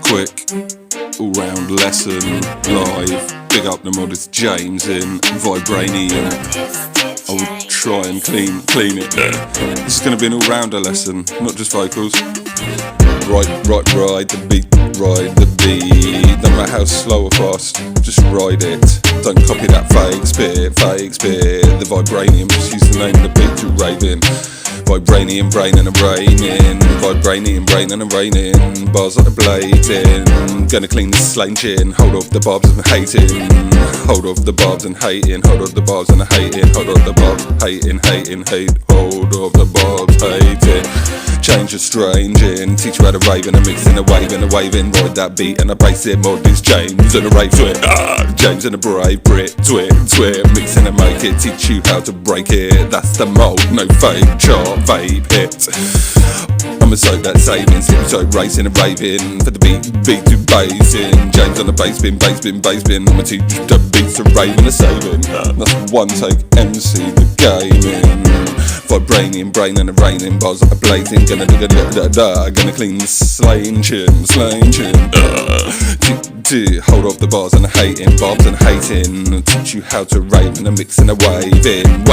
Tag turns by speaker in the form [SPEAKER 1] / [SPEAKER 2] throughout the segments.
[SPEAKER 1] quick, all-round lesson, live. Big up the modest James in Vibranium. I will try and clean it. This is going to be an all-rounder lesson, not just vocals. Ride the beat, ride the beat. No matter how slow or fast, just ride it. Don't copy that fake spit. The Vibranium, just use the name of the beat to raving. Vibranium, brain and a raining. Vibranium, brain and a raining. Bars like a blazing. Gonna clean the slain chin. Hold off the barbs and hating. Hold off the barbs and hating. Hold off the barbs and hating. Hold off the barbs, hating. Hold off the barbs, hating. Change the strange in. Teach you how to rave and a mix and a waving. Ride that beat and a bass in. Mod is James and a rave twit. James and a brave Brit. Twit. Mix and a make it. Teach you how to break it. That's the mold. No fake chart. Vape hit. I'ma soak that saving, slip so racing and raving for the beat to bass in. James on the bass bin. I'ma teach the beats to raving and saving. That's one take MC the gaming. Vibranium, brain and a raining. Bars like a blazing. Gonna clean the slain chin. Hold off the bars and hating, barbs and hating. Teach you how to rave and a mix and a wade in.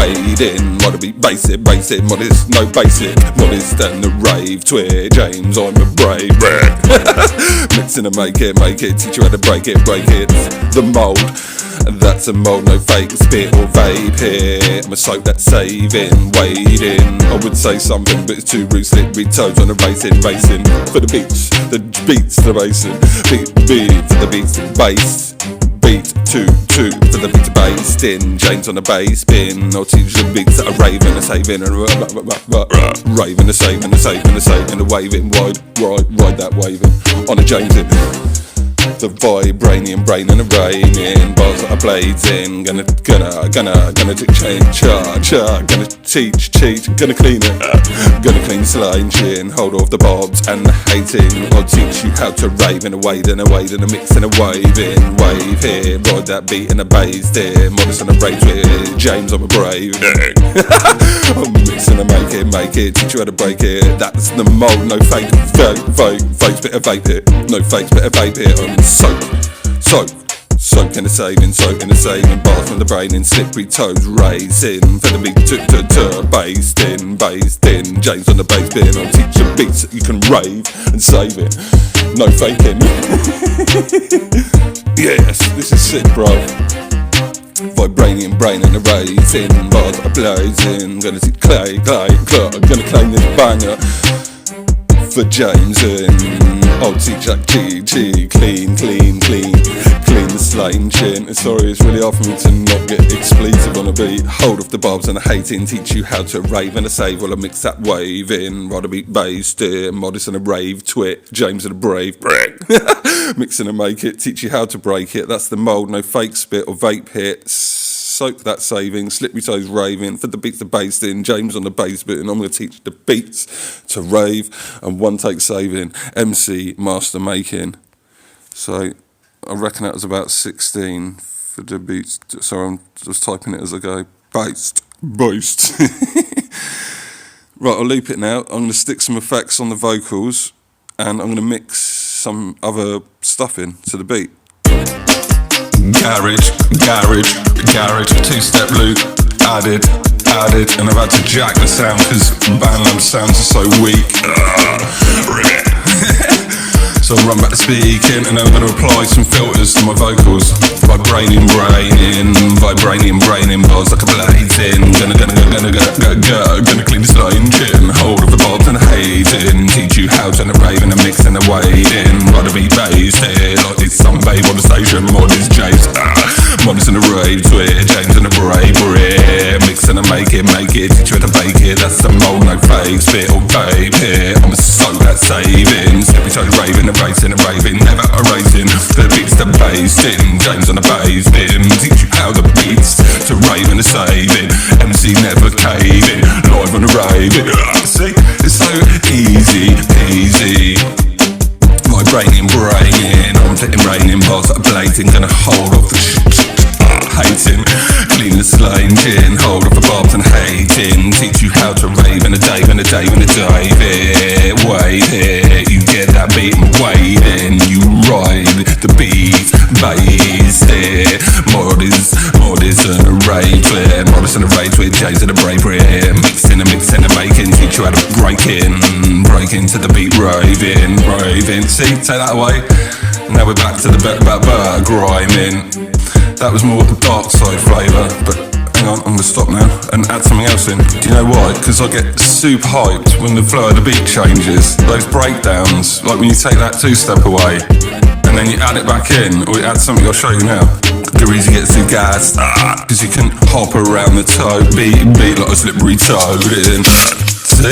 [SPEAKER 1] Wanna be basic, modest, no basic. Modest and the rave twit. James, I'm a brave mix and a make it. Teach you how to break it. The mold. That's a mold, no fake spit or vape here. I'ma soak that saving, wading. I would say something, but it's too rude. Slippery toes on the racing. For the beats, the racing. Beat for the beats, the bass. Beat, two for the beat to bass in. James on the bass bin. I'll teach the beats that are raving and saving and raving and saving and waving. Ride that waving on a James in. The Vibranium, brain and a raining. Bars that are blazing. Gonna take charge. Gonna teach. Gonna clean it. Gonna clean the slain chin. Hold off the barbs and the hating. I'll teach you how to rave and a wade and a mix and a waving. Wave here, ride that beat and a bass there. Modest and a rave with James, I'm a brave. I'm mixing and make it. Teach you how to break it. That's the mold, no fake spit of vape here. No fake spit of vape here. I'm soak in the saving. Bars from the brain in slippery toes racing. For the beat to bass in. James on the bass bin. I'll teach you beats that you can rave and save it. No faking. Yes, this is sick, bro. Vibranium, brain and a raising. Bars are blazing. Gonna see clay. Gonna claim this banger for James and I'll teach that G. Clean the slain chin. Sorry, it's really hard for me to not get expletive on a beat. Hold off the barbs and the hating. Teach you how to rave and a save while I mix that wave in. Rather beat bass there. Modest and a rave twit. James and a brave brick. Mix and a make it. Teach you how to break it. That's the mold. No fake spit or vape hits. Soak that saving, slip your toes raving. For the beats to bass in, James on the bass bit, and I'm going to teach the beats to rave and one take saving, MC master making. So I reckon that was about 16 for the beats. So I'm just typing it as I go. Boost. Right, I'll loop it now. I'm going to stick some effects on the vocals and I'm going to mix some other stuff in to the beat. Garage, two-step loop, added, and I've had to jack the sound because BandLab sounds are so weak. So I'll run back to speaking and I'm going to apply some filters to my vocals. Vibranium braining, bars like a blazing. Gonna clean the slain chin. Hold of the barbs and hating. Teach you how to rave and a mix and a wading. Rather be based here like this sunbathe on the station. Mod is James, modest and a rave twit. James and a brave rare. Mix and a make it. Teach you how to bake it. That's the mold, no fake spit or vape here. I'ma soak that savings. Every time raving and racing and raving, never erasing. The beats to bass in. James on the bass bin. Teach you how the beats to rave and a saving. MC never caving. Live on a raving. See, it's so easy. Vibranium braining. I'm fitting raining bars that are blazing. Gonna hold off the hating. Clean the slain chin. Hold off the barbs and hating. Teach you how to rave and a dave and a dave and a dive it. Wait here, you get that. that beat and waiting. You ride the beat, bass it. Modest and a rave twin. Modest and a rave twin, James and a brave here. Mixing and making, teach you how to break into the beat, raving. See, take that away. Now we're back to the grinding. That was more dark side flavour, but hang on, I'm gonna stop now and add something else in. Do you know why? Because I get super hyped when the flow of the beat changes. Those breakdowns, like when you take that two-step away and then you add it back in, or you add something I'll show you now. Gareeeeezy gets too gassed, because you can hop around the toe, beat like a slippery toad. See?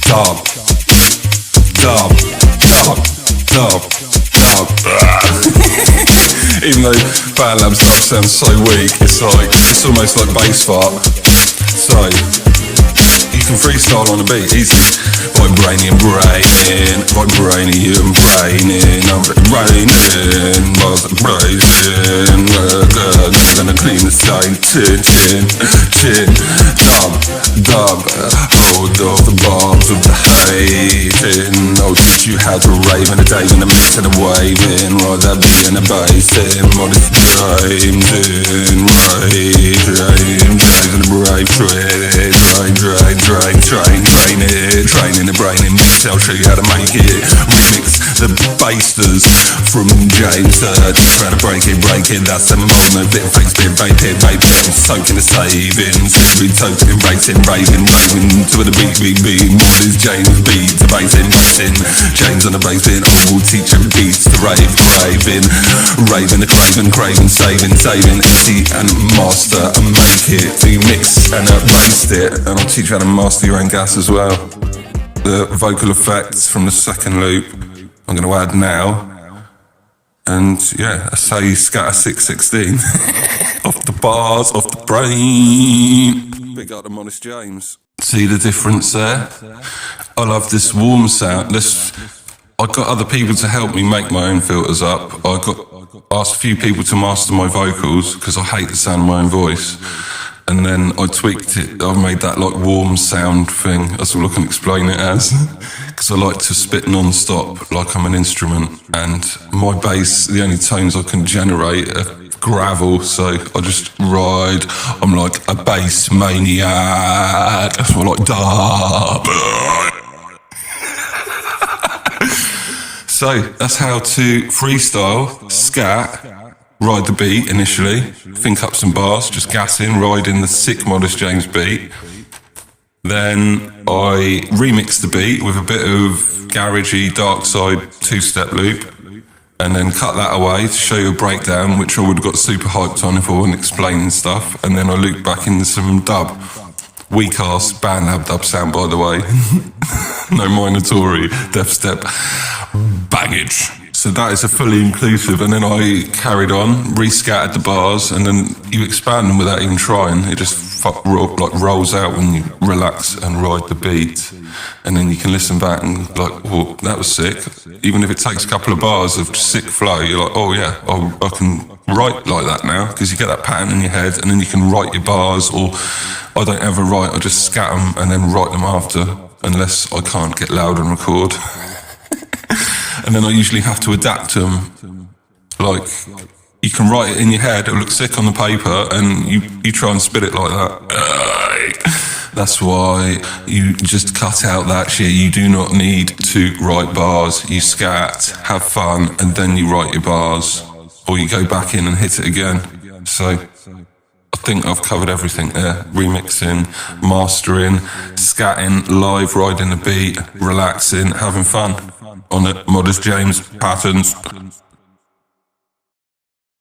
[SPEAKER 1] Dub. Even though BandLab stuff sounds so weak, it's almost like bass fart. So you can freestyle on a beat easy. Vibranium braining, I'm raining, bars are blazing. Gonna clean the same chin, dub, hold off the barbs of the hating. I'll teach you how to rave in a day, in a mix and a waving. Ride that beat and a bass in, modest James in, rave, and a brave training the brain in mix. I'll show you how to make it. Remix the basters from James. Teach you how to break it. That's a moment. Bit of fakes, bit of vaping. Soaking the savings. Been token, racing, raving to the beat. More is James beat to bassing. James on the bass in. I will teach him beats to raving the craving, saving. MC and master and make it. So you mix and bass it, and I'll teach you how to master your own gas as well. The vocal effects from the second loop I'm going to add now. And yeah, that's how you scatter 616. Off the bars, off the brain. Big up to Modest James. See the difference there? I love this warm sound. I got other people to help me make my own filters up. I asked a few people to master my vocals because I hate the sound of my own voice. And then I tweaked it, I made that like warm sound thing, that's all I can explain it as. Because I like to spit non-stop, like I'm an instrument. And my bass, the only tones I can generate are gravel, so I just ride, I'm like a bass maniac. That's more like dub. So that's how to freestyle, scat, ride the beat initially, think up some bars, just gassing, riding the sick Modest James beat. Then I remix the beat with a bit of garagey dark side two-step loop, and then cut that away to show you a breakdown, which I would have got super hyped on if I wasn't explaining stuff. And then I looped back into some dub. Weak-ass BandLab dub sound, by the way. No minatory, death step, baggage. So that is a fully inclusive, and then I carried on, re-scattered the bars, and then you expand them without even trying. It just rolls out when you relax and ride the beat. And then you can listen back and like, well, that was sick. Even if it takes a couple of bars of sick flow, you're like, oh yeah, I can write like that now, because you get that pattern in your head, and then you can write your bars. Or I don't ever write, I just scat them and then write them after, unless I can't get loud and record. And then I usually have to adapt them. Like, you can write it in your head, it'll look sick on the paper, and you try and spit it like that. That's why you just cut out that shit. You do not need to write bars. You scat, have fun, and then you write your bars. Or you go back in and hit it again. So I think I've covered everything there. Remixing, mastering, scatting, live, riding the beat, relaxing, having fun on it. Modest James patterns.